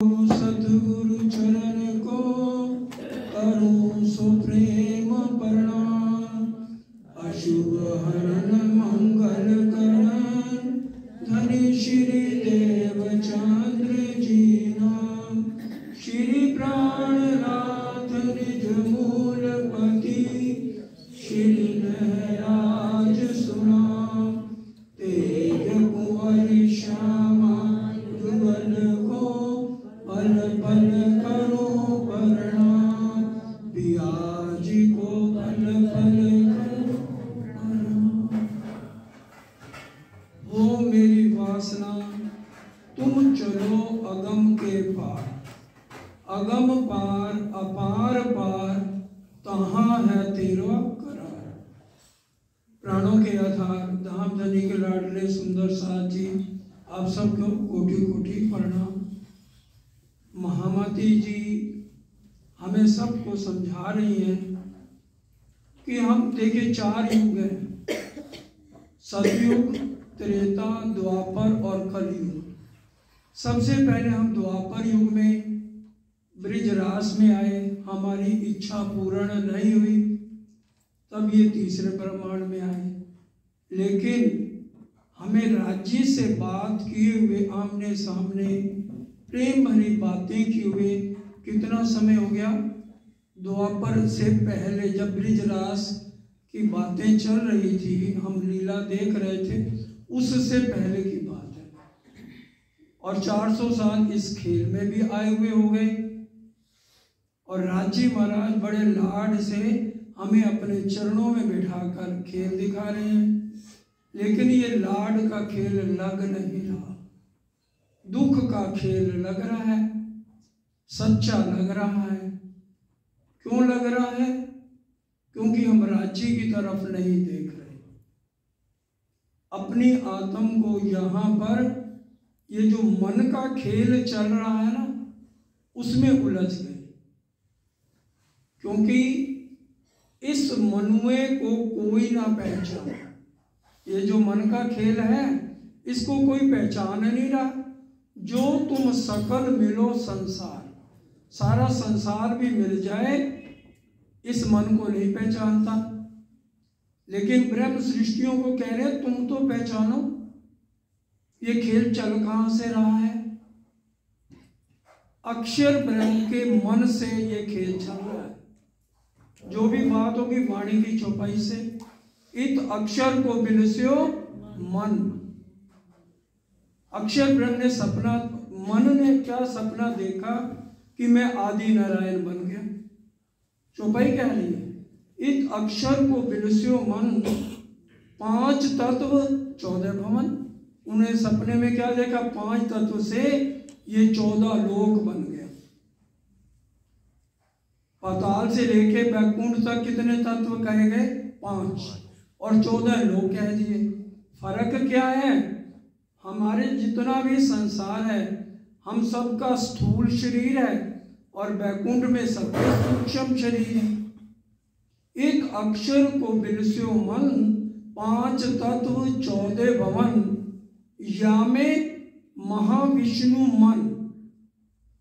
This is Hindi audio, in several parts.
सतगुरु चरण को करूं सुप्रेम प्रणाम। अशुभ हरण मंगल करण धनि श्री देव चंद्र जी नाम। श्री प्राणनाथ निज मूल पति श्री नहराज सुनाम। तेज कुंवर श्यामा जुगल को पल पल करो प्रणाम। पियाजी को पल पल करो प्रणाम। हो मेरी वासना तुम चलो अगम के पार। अगम पार अपार पार तहाँ है तेरा करार। प्राणों के आधार धाम धनी के लाडले सुंदर साथ जी, आप सबको कोटि कोटि प्रणाम। महामती जी हमें सबको समझा रही हैं कि हम देखिए 4 युग हैं, सतयुग, त्रेता, द्वापर और कलयुग। सबसे पहले हम द्वापर युग में ब्रिजरास में आए, हमारी इच्छा पूर्ण नहीं हुई, तब ये तीसरे ब्रह्मांड में आए। लेकिन हमें राज्य से बात किए हुए आमने सामने प्रेम भरी बातें किए हुए कितना समय हो गया। द्वापर से पहले जब ब्रिजरास की बातें चल रही थी, हम लीला देख रहे थे, उससे पहले की बात है। और 400 साल इस खेल में भी आए हुए हो गए। और राजी महाराज बड़े लाड से हमें अपने चरणों में बिठाकर खेल दिखा रहे हैं। लेकिन ये लाड का खेल लग नहीं रहा, दुख का खेल लग रहा है, सच्चा लग रहा है। क्यों लग रहा है? क्योंकि हम राज्य की तरफ नहीं देख रहे। अपनी आत्म को यहाँ पर ये जो मन का खेल चल रहा है ना, उसमें उलझ गए। क्योंकि इस मनुए को कोई ना पहचाने। ये जो मन का खेल है, इसको कोई पहचान नहीं रहा। जो तुम सकल मिलो संसार, सारा संसार भी मिल जाए, इस मन को नहीं पहचानता। लेकिन ब्रह्म सृष्टियों को कह रहे तुम तो पहचानो, ये खेल चल कहां से रहा है। अक्षर ब्रह्म के मन से ये खेल चल रहा है। जो भी बात होगी वाणी की चौपाई से। इत अक्षर को बिलस्यो मन। अक्षर ब्रह्म ने सपना, मन ने क्या सपना देखा कि मैं आदि नारायण बन गया। चौपाई कह रही है इत अक्षर को बिलस्यो मन। 5 तत्व 14 भवन। उन्हें सपने में क्या देखा? 5 तत्व से ये 14 लोक बन गया। पाताल से लेके बैकुंठ तक कितने तत्व कहे गए? 5 और 14 लोग कह दिए। फर्क क्या है? हमारे जितना भी संसार है, हम सबका स्थूल शरीर है और बैकुंठ में सबके सूक्ष्म शरीर है। एक अक्षर को बिलस्यो मन, 5 तत्व 14 भवन। या में महाविष्णु मन।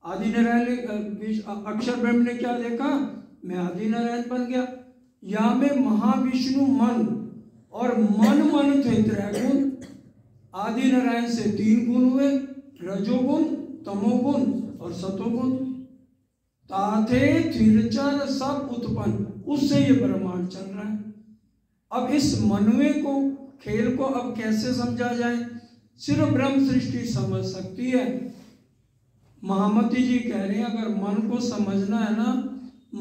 आदि नारायण अक्षर ब्रह्म ने क्या देखा? मैं आदि नारायण बन गया। या में महाविष्णु मन, और मन मन थे 3 गुण। आदि नारायण से 3 गुण हुए, रजोगुण, तमोगुण और सतोगुण। ताथे थिरचर सब उत्पन्न, उससे ये ब्रह्मांड चल रहा है। अब इस मनवे को, खेल को अब कैसे समझा जाए? सिर्फ ब्रह्म सृष्टि समझ सकती है। महामती जी कह रहे हैं अगर मन को समझना है ना,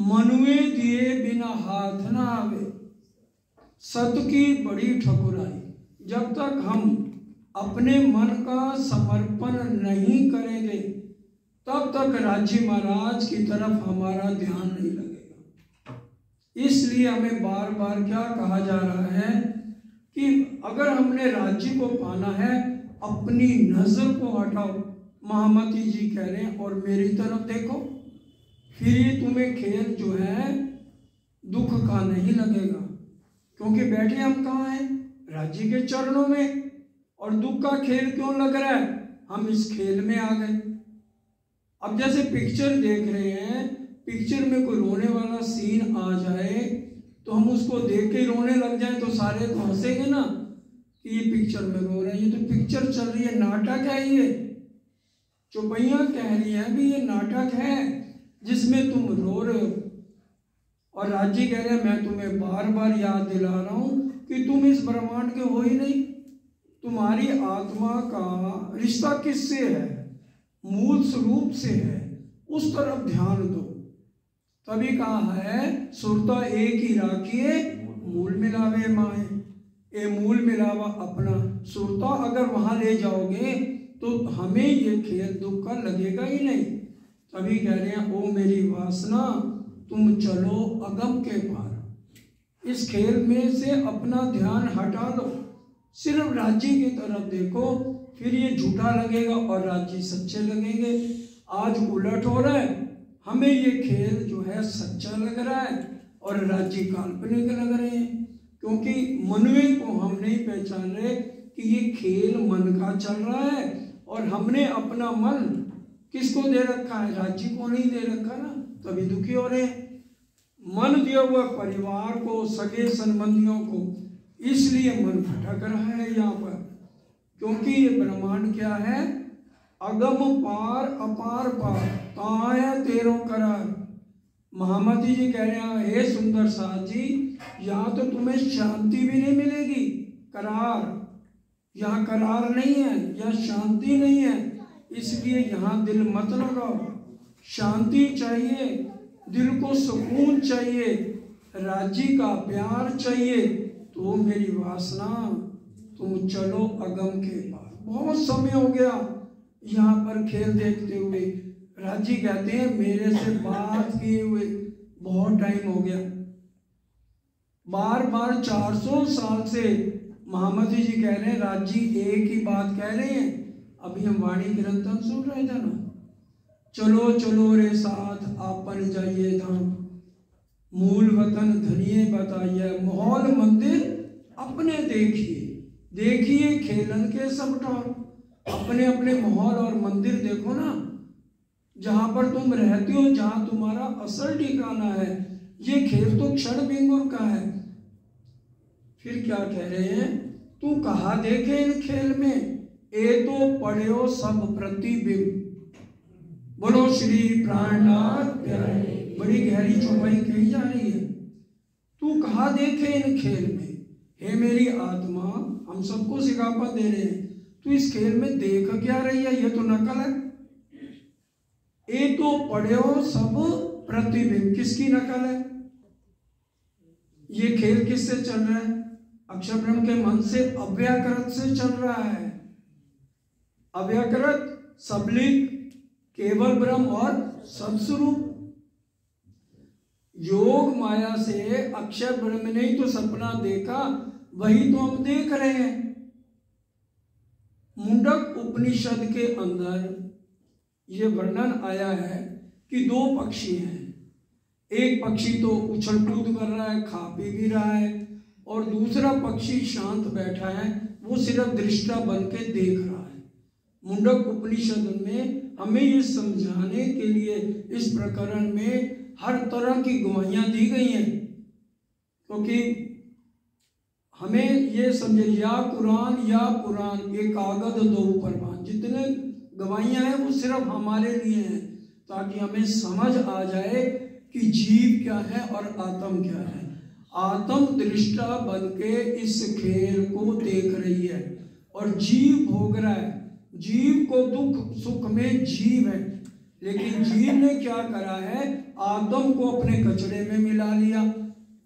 मनुए दिए बिना हाथ ना आवे। सत की बड़ी ठकुराई। जब तक हम अपने मन का समर्पण नहीं करेंगे, तब तक राज्य महाराज की तरफ हमारा ध्यान नहीं लगेगा। इसलिए हमें बार बार क्या कहा जा रहा है कि अगर हमने राज्य को पाना है, अपनी नजर को हटाओ। महामती जी कह रहे हैं और मेरी तरफ देखो, फिर ये तुम्हें खेल जो है दुख का नहीं लगेगा। क्योंकि बैठे हम कहाँ हैं? राज्य के चरणों में। और दुख का खेल क्यों लग रहा है? हम इस खेल में आ गए। अब जैसे पिक्चर देख रहे हैं, पिक्चर में कोई रोने वाला सीन आ जाए तो हम उसको देख के रोने लग जाए तो सारे तो हंसेंगे ना कि ये पिक्चर में रो रहे हैं, ये तो पिक्चर चल रही है, नाटक है ये। चौपैया कह रही है भी ये नाटक है जिसमें तुम रो रहे हो। और राजी कह रहे हैं मैं तुम्हें बार बार याद दिला रहा हूं कि तुम इस ब्रह्मांड के हो ही नहीं। तुम्हारी आत्मा का रिश्ता किससे है? मूल स्वरूप से है, उस तरफ ध्यान दो। तभी कहा है सुरता एक ही राखिए मूल मिलावे माए। ए मूल मिलावा अपना सुरता अगर वहां ले जाओगे तो हमें ये खेल दुख का लगेगा ही नहीं। तभी कह रहे हैं ओ मेरी वासना तुम चलो अगम के पार। इस खेल में से अपना ध्यान हटा दो, सिर्फ राज्य की तरफ देखो, फिर ये झूठा लगेगा और राज्य सच्चे लगेंगे। आज उलट हो रहा है, हमें ये खेल जो है सच्चा लग रहा है और राज्य काल्पनिक लग रहे हैं, क्योंकि मनवे को हम नहीं पहचान रहे कि ये खेल मन का चल रहा है और हमने अपना मन किसको दे रखा है? राज्य को नहीं दे रखा ना, तभी दुखी हो रहे हैं। मन दिया हुआ परिवार को, सगे संबंधियों को, इसलिए मन भटक रहा है यहाँ पर, क्योंकि ये ब्रह्मांड क्या है? अगम पार अपार पार, कहाँ है तेरो करार। महामती जी कह रहे हैं हे सुंदर साथ जी, यहाँ तो तुम्हें शांति भी नहीं मिलेगी, करार, यहाँ करार नहीं है, यहाँ शांति नहीं है, इसलिए यहाँ दिल मत लगाओ। शांति चाहिए, दिल को सुकून चाहिए, राज्य का प्यार चाहिए, तो मेरी वासना तुम चलो अगम के पार। बहुत समय हो गया यहाँ पर खेल देखते हुए। राज्य कहते हैं मेरे से बात किए हुए बहुत टाइम हो गया, बार बार 400 साल से महामती जी कह रहे हैं, राज्य एक ही बात कह रहे हैं। अभी हम वाणी कीर्तन सुन रहे थे ना, चलो चलो रे साथ आपन जाइए धाम, मूल वतन धनिये बताइए, माहौल मंदिर अपने देखिए, देखिए खेलन के सब ठाम। अपने अपने माहौल और मंदिर देखो ना, जहां पर तुम रहते हो, जहां तुम्हारा असल ठिकाना है। ये खेल तो क्षण बिंगुर का है। फिर क्या कह रहे हैं, तू कहा देखे इन खेल में, ए तो पढ़ो सब प्रतिबिंब। बोलो श्री प्राणनाथ प्यारे। बड़ी गहरी चौपाई कही जा रही है। तू कहा देखे इन खेल में, हे मेरी आत्मा, हम सबको सिखापत दे रहे हैं, तू इस खेल में देख क्या रही है? ये तो नकल है। ए तो पढ़ो सब प्रतिबिंब, किसकी नकल है? ये खेल किससे चल रहा है? अक्षर ब्रह्म के मन से, अव्याकृत से चल रहा है। अव्याकृत सबलिंग, केवल ब्रह्म और सदस्वरूप। योग माया से अक्षर ब्रह्म ने ही तो सपना देखा, वही तो हम देख रहे हैं। मुंडक उपनिषद के अंदर ये वर्णन आया है कि दो पक्षी हैं। एक पक्षी तो उछल कूद कर रहा है, खा पी भी रहा है, और दूसरा पक्षी शांत बैठा है, वो सिर्फ दृष्टा बन के देख रहा है। मुंडक उपनिषद में हमें ये समझाने के लिए इस प्रकरण में हर तरह की गवाहियां दी गई हैं, क्योंकि हमें ये समझे या कुरान या पुराण एक कागज दो परवान, जितने गवाहियां हैं वो सिर्फ हमारे लिए हैं, ताकि हमें समझ आ जाए कि जीव क्या है और आत्म क्या है। आत्म दृष्टा बन के इस खेल को देख रही है और जीव भोग रहा है। जीव को दुख सुख में जीव है, लेकिन जीव ने क्या करा है? आत्म को अपने कचरे में मिला लिया।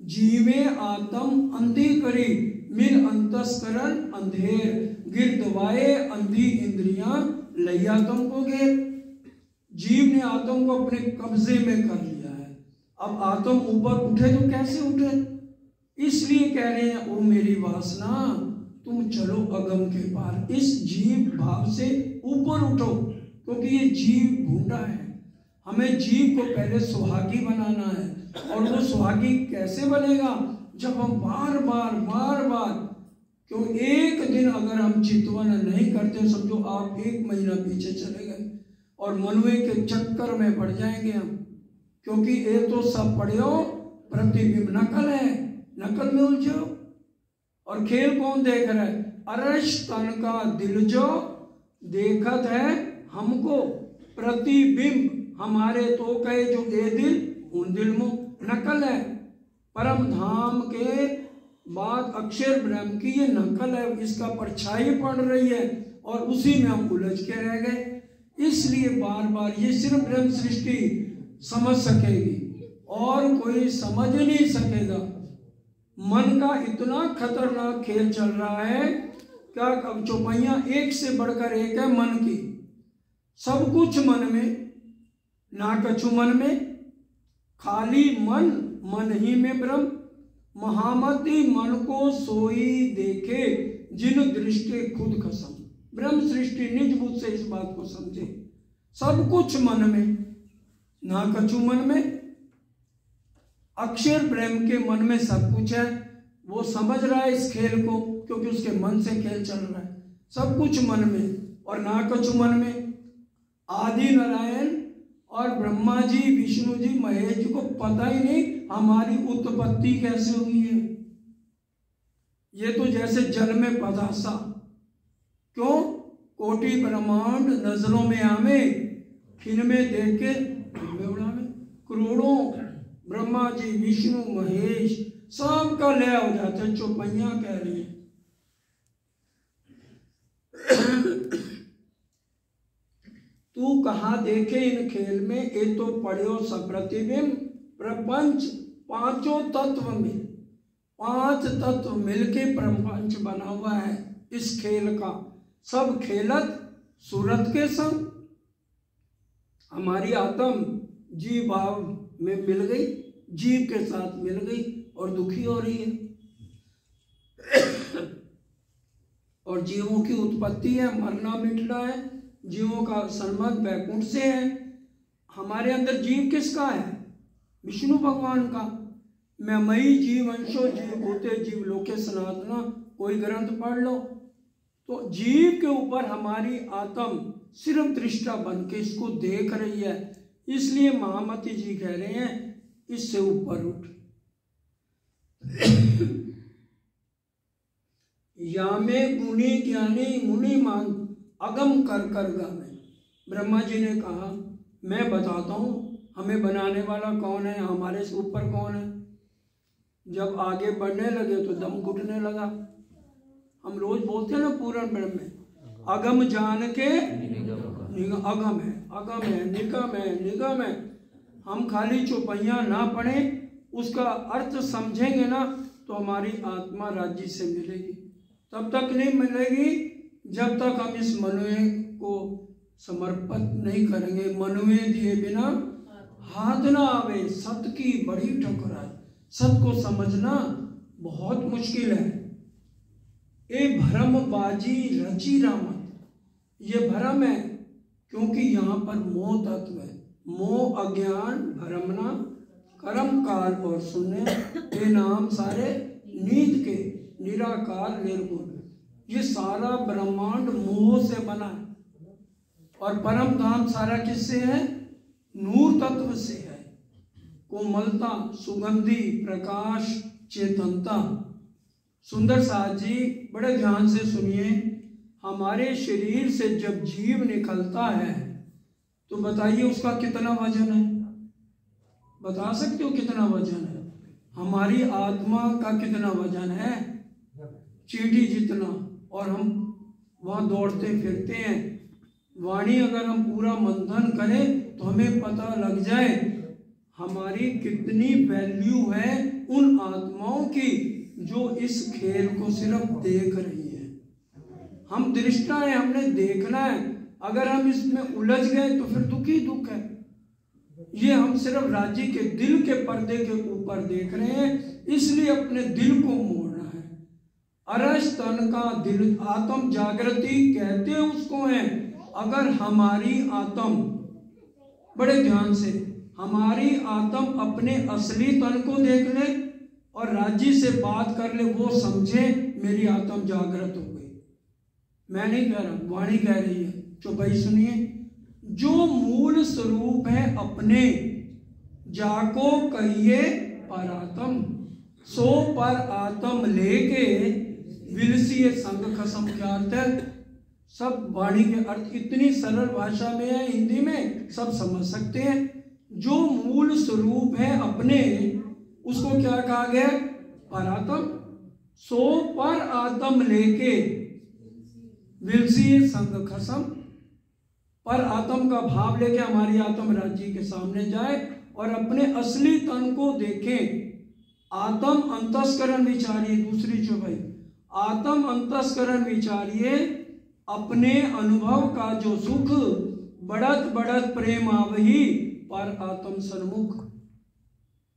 जीवे आत्म अंधी करी, मिल अंतस्करण अंधेर, गिरदवाए अंधी इंद्रियां लई आत्म को घेर। जीव ने आत्म को अपने कब्जे में कर लिया है। अब आत्म ऊपर उठे तो कैसे उठे? इसलिए कह रहे हैं ओ मेरी वासना तुम चलो अगम के पार। इस जीव भाव से ऊपर उठो, क्योंकि ये जीव भूंडा है। हमें जीव को पहले सुहागी बनाना है, और वो सुहागी कैसे बनेगा? जब हम बार बार क्यों एक दिन अगर हम चितवन नहीं करते, समझो आप 1 महीना पीछे चले गए और मनुए के चक्कर में पड़ जाएंगे हम, क्योंकि ये तो सब पढ़ियो प्रतिबिंब नकल है, नकल में उलझो। और खेल कौन देख रहा है? अरश तन का दिल जो देखत है हमको, प्रतिबिंब हमारे तो कहे जो ए दिल उन दिल में नकल है। परम धाम के बाद अक्षर ब्रह्म की ये नकल है, इसका परछाई पड़ रही है और उसी में हम उलझ के रह गए। इसलिए बार बार ये सिर्फ ब्रह्म सृष्टि समझ सकेगी और कोई समझ नहीं सकेगा। मन का इतना खतरनाक खेल चल रहा है, क्या अब चौपाइयां एक से बढ़कर एक है मन की। सब कुछ मन में, ना कछु मन में, खाली मन, मन ही में ब्रह्म। महामति मन को सोई देखे, जिन दृष्टि खुद कसम। ब्रह्म सृष्टि निज बुद्ध से इस बात को समझे। सब कुछ मन में, ना कछु मन में। अक्षर ब्रह्म के मन में सब कुछ है, वो समझ रहा है इस खेल को, क्योंकि उसके मन से खेल चल रहा है। सब कुछ मन में और ना कछु मन में। आदि नारायण और ब्रह्मा जी, विष्णु जी, महेश जी को पता ही नहीं हमारी उत्पत्ति कैसे हुई है। ये तो जैसे जल में पदासा, क्यों? कोटि ब्रह्मांड नजरों में आवे, खिन में देख के में उड़ावे। करोड़ों ब्रह्मा जी, विष्णु, महेश सब का लय हो जाता है। चौपाइयां कह रही है तू कहाँ देखे इन खेल में, ये तो पढ़ो सब प्रतिबिंब। प्रपंच पांचों तत्व में, 5 तत्व मिलके प्रपंच बना हुआ है इस खेल का। सब खेलत सूरत के संग। हमारी आत्म जीव भाव में मिल गई, जीव के साथ मिल गई और दुखी हो रही है। और जीवों की उत्पत्ति है, मरना मिटना है। जीवों का संबंध वैकुंठ से है। हमारे अंदर जीव किसका है? विष्णु भगवान का। मैं मई जीव अंशो जीव होते जीव लोके सनातना, कोई ग्रंथ पढ़ लो। तो जीव के ऊपर हमारी आत्म सिर्फ दृष्टा बन के इसको देख रही है। इसलिए महामती जी कह रहे हैं इससे ऊपर उठ। या में गुणी ज्ञानी मुनि मान अगम कर कर गावे। ब्रह्मा जी ने कहा मैं बताता हूँ हमें बनाने वाला कौन है, हमारे से ऊपर कौन है। जब आगे बढ़ने लगे तो दम घुटने लगा। हम रोज बोलते हैं ना पूर्ण ब्रह्म में, अगम जान के अगम है, अगम है, निगम है, निगम है। हम खाली चौपाइयाँ ना पढ़ें, उसका अर्थ समझेंगे ना तो हमारी आत्मा राज्य से मिलेगी। तब तक नहीं मिलेगी जब तक हम इस मनुए को समर्पित नहीं करेंगे। मनुए दिए बिना हाथ ना आवे। सत की बड़ी ठकुराई। सत को समझना बहुत मुश्किल है। ये भ्रमबाजी रची रामत, ये भ्रम है, क्योंकि यहाँ पर मोह तत्व है। मोह, अज्ञान, भ्रमना, कर्म काल और शून्य, ये नाम सारे नींद के, निराकार निर्गुण। ये सारा ब्रह्मांड मोह से बना है। और परम धाम सारा किससे है? नूर तत्व से है। कोमलता, सुगंधी, प्रकाश, चेतनता। सुंदर साथ जी बड़े ध्यान से सुनिए। हमारे शरीर से जब जीव निकलता है तो बताइए उसका कितना वजन है? बता सकते हो कितना वजन है? हमारी आत्मा का कितना वजन है? चींटी जितना। और हम वहाँ दौड़ते फिरते हैं। वाणी अगर हम पूरा मंथन करें तो हमें पता लग जाए हमारी कितनी वैल्यू है उन आत्माओं की जो इस खेल को सिर्फ देख रही है। हम दृष्टा है, हमने देखना है। अगर हम इसमें उलझ गए तो फिर दुख ही दुख है। ये हम सिर्फ राज्य के दिल के पर्दे के ऊपर देख रहे हैं, इसलिए अपने दिल को मोड़ना है। अरश तन का दिल, आत्म जागृति कहते उसको है। अगर हमारी आत्म, बड़े ध्यान से, हमारी आत्म अपने असली तन को देख ले और राज्य से बात कर ले, वो समझे मेरी आत्म जागृत हो गई। मैं नहीं कह रहा, वाणी कह रही है। तो भाई सुनिए, जो मूल स्वरूप है अपने, जाको कहिए परातम, सो पर आत्म लेके विलसिए संग खसम। क्या अर्थ है? सब वाणी के अर्थ इतनी सरल भाषा में है, हिंदी में सब समझ सकते हैं। जो मूल स्वरूप है अपने, उसको क्या कहा गया? परातम। सो पर आत्म लेके विलसिए संग खसम, पर आत्म का भाव लेके हमारी आत्म राज्य के सामने जाए और अपने असली तन को देखें। आत्म अंतस्करण विचारिए, दूसरी जो भाई आत्म अंतस्करण विचारिए, अपने अनुभव का जो सुख बढ़त बढ़त प्रेम आवही, पर आत्म सन्मुख।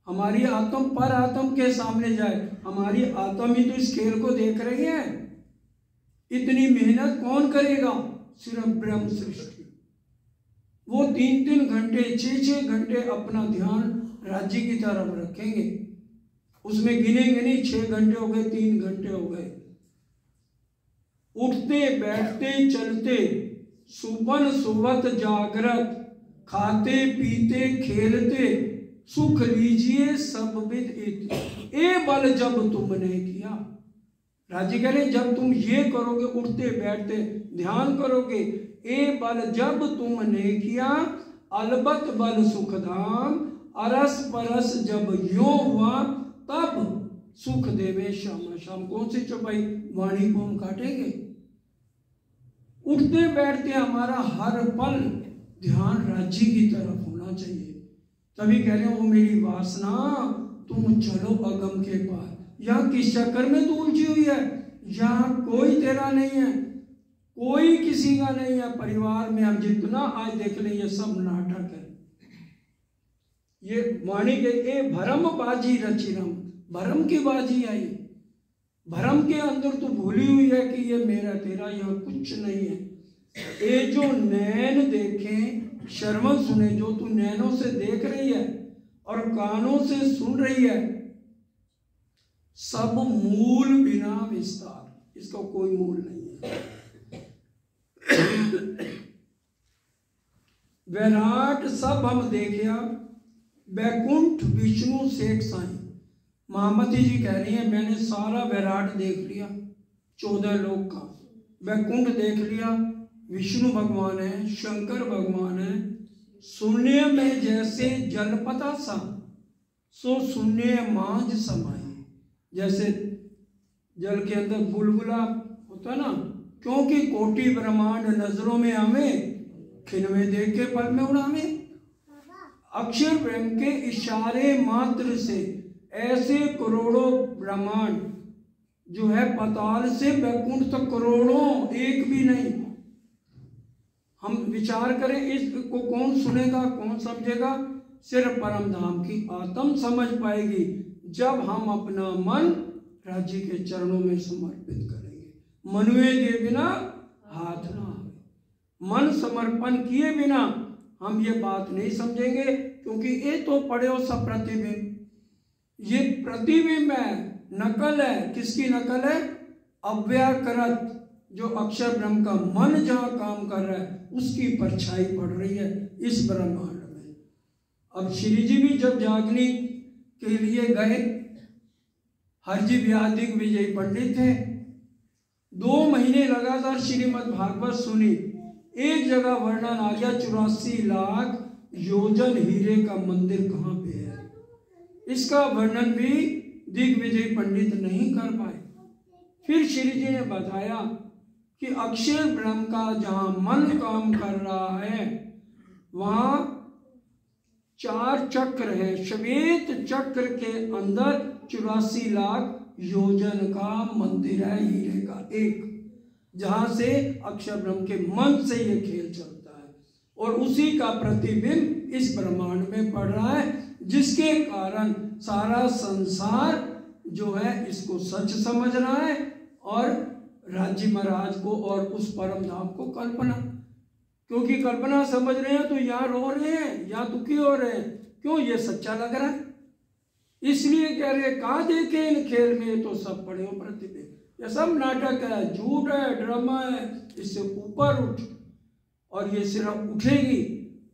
हमारी आत्म पर आत्म के सामने जाए। हमारी आत्म ही तो इस खेल को देख रही है। इतनी मेहनत कौन करेगा? सिर्फ ब्रह्म सृष्टि। वो 3-3 घंटे 6-6 घंटे अपना ध्यान राज्य की तरफ रखेंगे। उसमें गिनेंगे नहीं 6 घंटे हो गए, 3 घंटे हो गए। उठते बैठते चलते सुबन सुवत जागृत, खाते पीते खेलते सुख लीजिए सब विद इत, ए बल जब तुमने किया। राजी करें, जब तुम ये करोगे, उठते बैठते ध्यान करोगे, ए बल जब तुमने किया, अलबत बल सुखधाम, अरस परस जब यो हुआ, तब सुख देवे श्यामा श्याम। कौन सी चौपाई? वाणी को हम काटेंगे। उठते बैठते हमारा हर पल ध्यान राज्य की तरफ होना चाहिए। तभी कह रहे हो, वो मेरी वासना तुम चलो अगम के पार। यहाँ किस चक्कर में तू उलझी हुई है? यहाँ कोई तेरा नहीं है, कोई किसी का नहीं है। परिवार में हम जितना आज देख लें, ये सब नाटक है। ये वाणी के ए भरम बाजी रचिरम, भरम की बाजी आई। भरम के अंदर तो भूली हुई है कि ये मेरा तेरा, यहाँ कुछ नहीं है। ये जो नैन देखें, श्रवण सुने, जो तू नैनों से देख रही है और कानों से सुन रही है, सब मूल बिना विस्तार, इसका कोई मूल नहीं है। वैराट सब हम देखिया, बैकुंठ विष्णु शेख साईं। महामती जी कह रही है, मैंने सारा वैराट देख लिया, 14 लोक का। बैकुंठ देख लिया, विष्णु भगवान है, शंकर भगवान है। शून्य में जैसे जलपता सा, सो शून्य मांझ समाई। जैसे जल के अंदर बुलबुला होता ना, क्योंकि कोटि ब्रह्मांड नजरों में हमें, खिनवे देख के पल में उड़ावे। अक्षर ब्रह्म के इशारे मात्र से ऐसे करोड़ों ब्रह्मांड जो है, पाताल से बैकुंठ तक करोड़ों, एक भी नहीं। हम विचार करें, इसको कौन सुनेगा, कौन समझेगा? सिर्फ परम धाम की आत्म समझ पाएगी, जब हम अपना मन राज्य के चरणों में समर्पित करेंगे। मनुए के बिना हाथ ना आवे। मन समर्पण किए बिना हम ये बात नहीं समझेंगे, क्योंकि ये तो पढ़े हो सब प्रतिबिंब। ये प्रतिबिंब है, नकल है। किसकी नकल है? अव्याकृत, जो अक्षर ब्रह्म का मन जहां काम कर रहा है, उसकी परछाई पड़ रही है इस ब्रह्मांड में। अब श्री जी भी जब जागने के लिए गए, हरजी व्याधिक विजय पंडित थे, 2 महीने लगातार श्रीमद् भागवत सुनी। एक जगह वर्णन आ गया, 84 लाख योजन हीरे का मंदिर कहाँ पे है। इसका वर्णन भी दिग्विजय पंडित नहीं कर पाए। फिर श्री जी ने बताया कि अक्षर ब्रह्म का जहां मन काम कर रहा है, वहां 4 चक्र है। श्वेत चक्र के अंदर 84 लाख योजन का मंदिर है हीरे का एक, जहां से अक्षर ब्रह्म के मन से ये खेल चलता है, और उसी का प्रतिबिंब इस ब्रह्मांड में पड़ रहा है, जिसके कारण सारा संसार जो है इसको सच समझ रहा है, और राज्य महाराज को और उस परम धाम को कल्पना। क्योंकि कल्पना समझ रहे हैं तो यहाँ रो रहे हैं, यहाँ दुखी हो रहे हैं। क्यों? ये सच्चा लग रहा है, इसलिए कह रहे कहाँ देखे इन खेल में, तो सब पड़े हो प्रतिबिंब। ये सब नाटक है, झूठ है, ड्रामा है। इससे ऊपर उठ, और ये सिर्फ उठेगी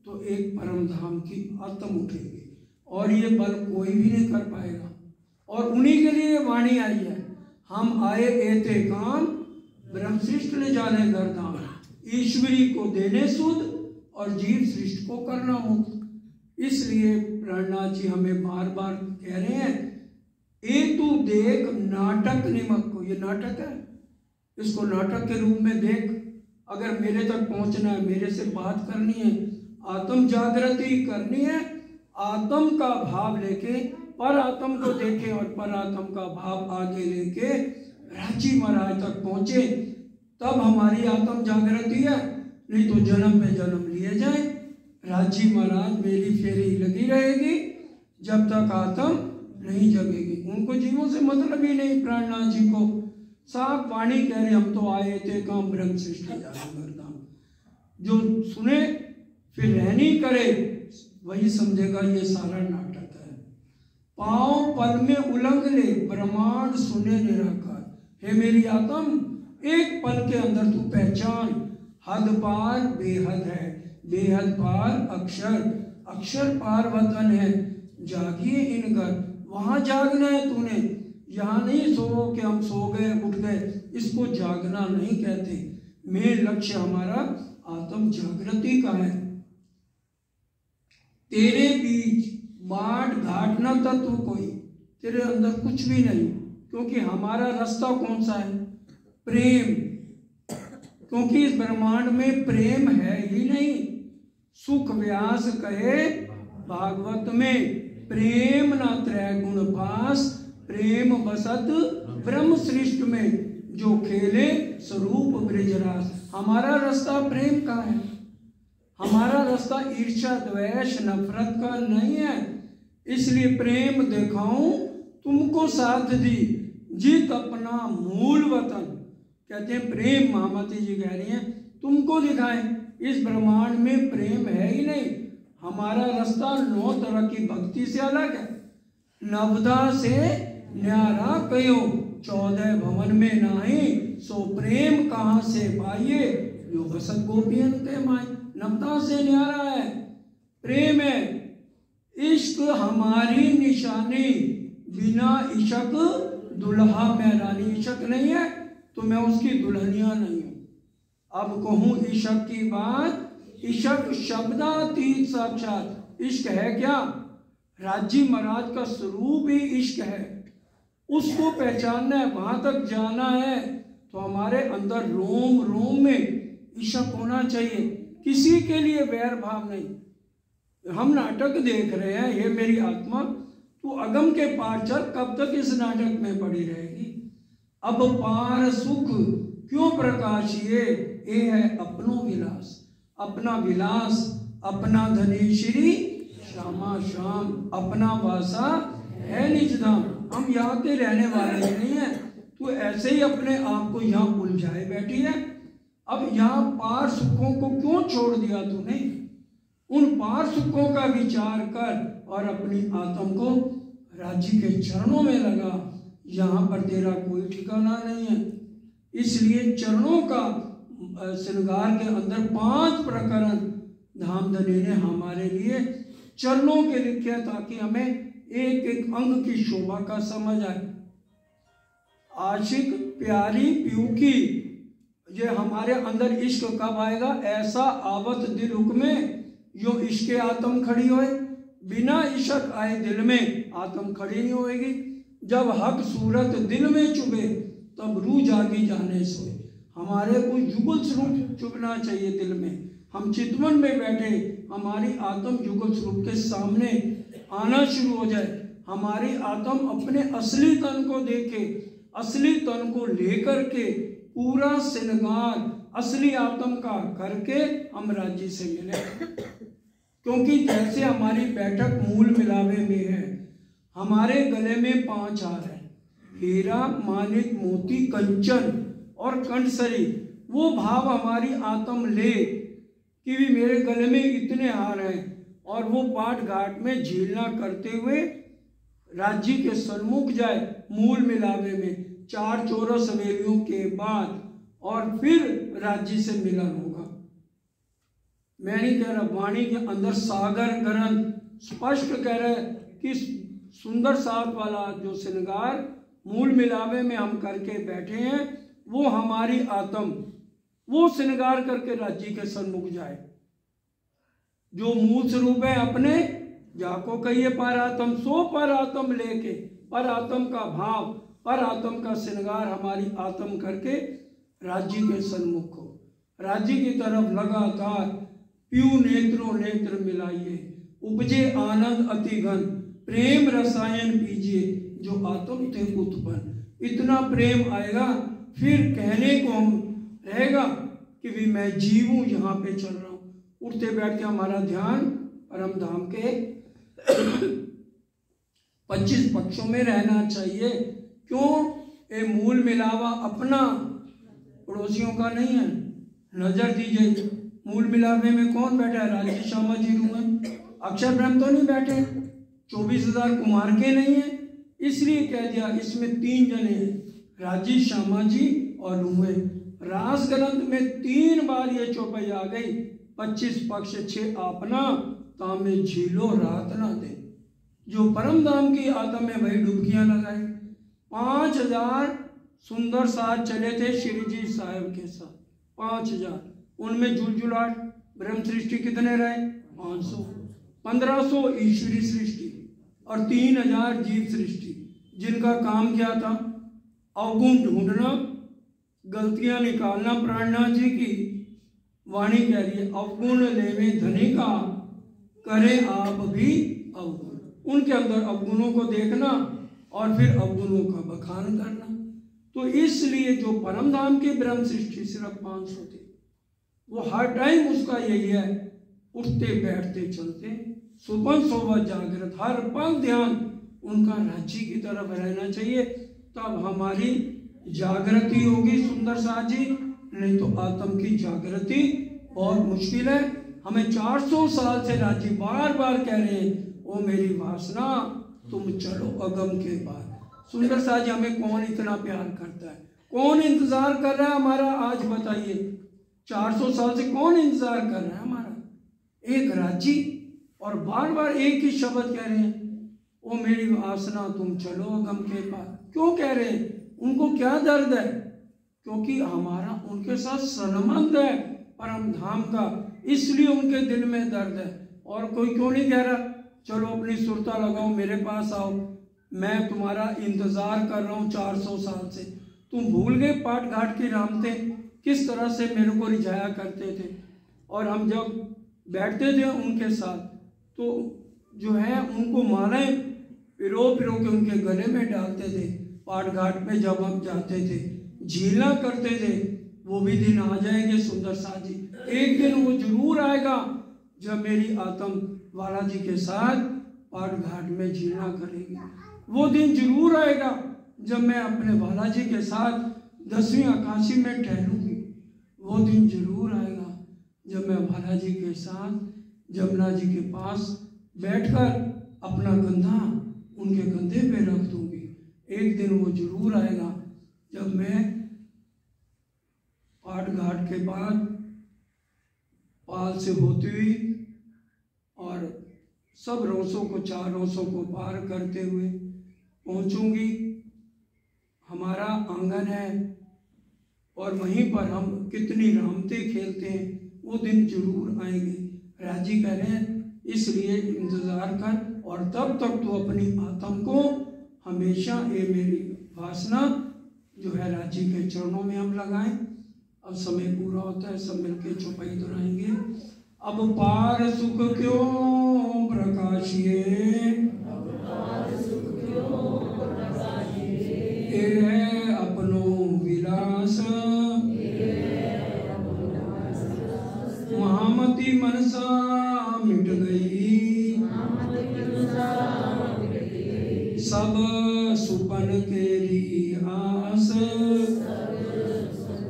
तो एक परम धाम की आत्म उठेगी, और ये बल कोई भी नहीं कर पाएगा। और उन्हीं के लिए वाणी आई है, हम आए एते काम ब्रह्म सृष्ट ले जाने गर्दान, ईश्वरी को देने सुध और जीव सृष्ट को करना मुक्त। इसलिए प्राणनाथ जी हमें बार बार कह रहे हैं, ए तू देख नाटक निमक को, ये नाटक है, इसको नाटक के रूप में देख। अगर मेरे तक पहुंचना है, मेरे से बात करनी है, आत्म जागृति करनी है, आत्म का भाव लेके पर आत्म को देखें और पर आत्म का भाव आगे लेके राजी महाराज तक पहुंचे, तब हमारी आत्म जागृति है। नहीं तो जन्म में जन्म लिए जाए, राजी महाराज मेरी फेरी लगी रहेगी जब तक आत्म नहीं जगेगी। उनको जीवों से मतलब ही नहीं, प्राणनाथ जी को साफ वाणी कह रहे, हम तो आए थे काम ब्रह्म सृष्टि जागरदान। जो सुने फिर रहनी करे वही समझेगा ये सारा नाटक है। पांव पल में उलंग ले ब्रह्मांड सुने निराकार। हे मेरी आत्म, एक पल के अंदर तू पहचान, हद पार बेहद है, बेहद पार अक्षर, अक्षर पार वतन है। जागिए इन घर, वहां जागना है तूने, यहाँ नहीं सो कि हम सो गए उठ गए, इसको जागना नहीं कहते। मेन लक्ष्य हमारा आत्म जागृति का है। तेरे बीच बाट घाट न तत्व कोई, तेरे अंदर कुछ भी नहीं, क्योंकि हमारा रास्ता कौन सा है? प्रेम। क्योंकि इस ब्रह्मांड में प्रेम है ही नहीं। सुख व्यास कहे भागवत में, प्रेम न त्रय गुण पास, प्रेम बसत ब्रह्म सृष्ट में, जो खेले स्वरूप ब्रजरास। हमारा रास्ता प्रेम का है, हमारा रास्ता ईर्ष्या द्वेष नफरत का नहीं है। इसलिए प्रेम दिखाऊं तुमको साथ दी, जीत अपना मूल वतन। कहते हैं प्रेम, महामती जी कह रही हैं तुमको दिखाएं। इस ब्रह्मांड में प्रेम है ही नहीं। हमारा रास्ता 9 तरह की भक्ति से अलग है। नवदा से न्यारा कयो, 14 भवन में नाही, सो प्रेम कहाँ से पाइए, जो बसत गोपियन के माई। नवदा से न्यारा है, प्रेम है। इश्क हमारी निशानी, बिना इशक दुल्हा में रानी। इशक नहीं है तो मैं उसकी दुल्हनिया नहीं हूं। अब कहूं इशक की बात, इशक शब्दातीत साक्षात। इश्क है क्या? राजी महाराज का स्वरूप ही इश्क है। उसको पहचानना है, वहां तक जाना है, तो हमारे अंदर रोम रोम में इशक होना चाहिए। किसी के लिए वैर भाव नहीं। हम नाटक देख रहे हैं, ये मेरी आत्मा तू अगम के पार चल, कब तक इस नाटक में पड़ी रहेगी? अब पार सुख क्यों प्रकाशिए, ये है अपनो विलास। अपना विलास, अपना धनी श्री श्यामा श्याम, अपना वासा है निज धाम। हम यहाँ के रहने वाले नहीं है। तू ऐसे ही अपने आप को यहाँ उलझाए बैठी है। अब यहाँ पार सुखों को क्यों छोड़ दिया तूने? उन पार सुखों का विचार कर और अपनी आत्म को राजी के चरणों में लगा। यहाँ पर तेरा कोई ठिकाना नहीं है। इसलिए चरणों का श्रृंगार के अंदर 5 प्रकरण धामधनी ने हमारे लिए चरणों के लिखे, ताकि हमें एक एक अंग की शोभा का समझ आए। आशिक प्यारी प्यू की, ये हमारे अंदर इश्क कब आएगा? ऐसा आवत दिल हुक्मे, यो इश्क आत्म खड़ी होए। बिना इश्क आए दिल में आत्म खड़ी नहीं होएगी। जब हक सूरत दिल में चुभे, तब रूह जागी जाने सोए। हमारे को युगल स्वरूप चुभना चाहिए दिल में। हम चितवन में बैठे, हमारी आत्म युगल स्वरूप के सामने आना शुरू हो जाए। हमारी आत्म अपने असली तन को देखे, असली तन को लेकर के पूरा श्रृंगार असली आत्म का करके हम राज्य से मिले। क्योंकि जैसे हमारी बैठक मूल मिलावे में है, हमारे गले में 5 हार है, हीरा मानिक मोती कंचन और कंठसरी। वो भाव हमारी आत्म ले कि भी मेरे गले में इतने हार हैं, और वो पाठ घाट में झीलना करते हुए राज्य के सन्मुख जाए मूल मिलावे में 4 चौरस हवेलियों के बाद, और फिर राज्य से मिलन होगा। मैं नहीं कह रहा, वाणी के अंदर सागर ग्रंथ स्पष्ट कह रहा है कि सुंदर साथ वाला जो श्रृंगार मूल मिलावे में हम करके बैठे हैं, वो हमारी आत्म वो श्रृंगार करके राज्य के सन्मुख जाए। जो मूल स्वरूप है अपने, जाको कहिए पर आत्म, सो पर आत्म लेके पर आत्म का भाव, पर आत्म का श्रृंगार हमारी आत्म करके राज्य के सन्मुख हो। राज्य की तरफ लगातार प्यू नेत्रों नेत्र मिलाइए, उपजे आनंद अति घन, प्रेम रसायन पीजिए जो आत्म थे उत्पन्न। इतना प्रेम आएगा फिर कहने को हम रहेगा कि भी मैं जीव हूं, यहाँ पे चल रहा हूँ। उठते बैठ के हमारा ध्यान परम धाम के 25 पक्षों में रहना चाहिए। क्यों? ये मूल मिलावा अपना, पड़ोसियों का नहीं है। नजर दीजिए, मूल मिलावे में कौन बैठा है? राजेश श्यामा जी रूम है, अक्षर ब्रह्म तो नहीं बैठे, 24,000 कुमार के नहीं है। इसलिए कह दिया इसमें 3 जने हैं, राजेश श्यामा जी और रूहे। रास ग्रंथ में 3 बार ये चौपाई आ गई, 25 पक्ष 6 आपना, तामे झीलो रात ना दे। जो परम धाम की आत्म में वही डुबकियां लगाए। 5,000 सुंदर साथ चले थे श्री जी साहब के साथ, 5,000। उनमें झुलझुलाट ब्रह्म सृष्टि कितने रहे? 500। 1500 ईश्वरी सृष्टि और 3,000 जीव सृष्टि, जिनका काम क्या था? अवगुण ढूंढना, गलतियां निकालना। प्राणनाथ जी की वाणी कह रही है, अवगुण लेवे धनी का, करे आप भी अवगुण। उनके अंदर अवगुणों को देखना और फिर अवगुणों का बखान करना। तो इसलिए जो परम धाम की ब्रह्म सृष्टि सिर्फ 500 थी, वो हर टाइम उसका यही है, उठते बैठते चलते सुबह सोबह जागृत, हर पल ध्यान उनका राज्य की तरफ रहना चाहिए। तब हमारी जागृति होगी सुंदर साथ जी, नहीं तो आत्म की जागृति बहुत मुश्किल है। हमें 400 साल से राज्य बार बार कह रहे हैं, ओ मेरी वासना तुम चलो अगम के पार। सुंदर साथ जी, हमें कौन इतना प्यार करता है? कौन इंतजार कर रहा है हमारा? आज बताइए, 400 साल से कौन इंतजार कर रहा है हमारा? एक राज्य, और बार बार एक ही शब्द कह रहे हैं, ओ मेरी वासना तुम चलो अगम के पार। क्यों कह रहे हैं? उनको क्या दर्द है? क्योंकि हमारा उनके साथ संबंध है परम धाम का, इसलिए उनके दिल में दर्द है। और कोई क्यों नहीं कह रहा चलो अपनी सुरता लगाओ, मेरे पास आओ, मैं तुम्हारा इंतजार कर रहा हूँ 400 साल से। तुम भूल गए पाट घाट की रामते किस तरह से मेरे को रिझाया करते थे, और हम जब बैठते थे उनके साथ तो जो है उनको मालाएं पिरो पिरो के उनके गले में डालते थे। पाट घाट में जब हम जाते थे झीला करते थे। वो भी दिन आ जाएंगे सुंदर साथ जी, एक दिन वो जरूर आएगा जब मेरी आत्म वाला जी के साथ पाट घाट में झीला करेगी। वो दिन जरूर आएगा जब मैं अपने वाला जी के साथ 10वीं आकाशी में ठहरूंगी। वो दिन जरूर आएगा जब मैं वाला जी के साथ जमुना जी के पास बैठकर अपना कंधा उनके कंधे पे रख दूंगी। एक दिन वो जरूर आएगा जब मैं पाट घाट के बाद पाल से होती हुई और सब रोसों को 4 रोसों को पार करते हुए पहुंचूंगी। हमारा आंगन है और वहीं पर हम कितनी रामते खेलते हैं, वो दिन जरूर आएंगे। राजी कह रहे हैं इसलिए इंतजार कर, और तब तक तो अपनी आत्म को हमेशा ये मेरी वासना जो है राजी के चरणों में हम लगाएं। अब समय पूरा होता है, सब मिलके चौपाई दोहराएंगे। अब पार सुख क्यों प्रकाशिए, ये अपनों विलास, महामती मनसा मिट गई, सब सुपन केरी आस।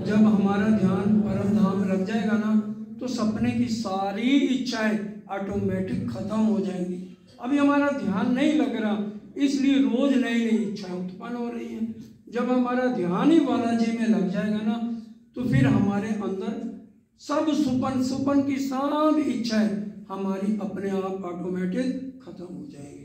जब हमारा ध्यान परम धाम लग जाएगा ना, तो सपने की सारी इच्छाएं ऑटोमेटिक खत्म हो जाएंगी। अभी हमारा ध्यान नहीं लग रहा, इसलिए रोज नई नई इच्छाएं उत्पन्न हो रही हैं। जब हमारा ध्यान ही बालाजी में लग जाएगा ना, तो फिर हमारे अंदर सब सुपन की सब इच्छाएं हमारी अपने आप ऑटोमेटिक खत्म हो जाएगी।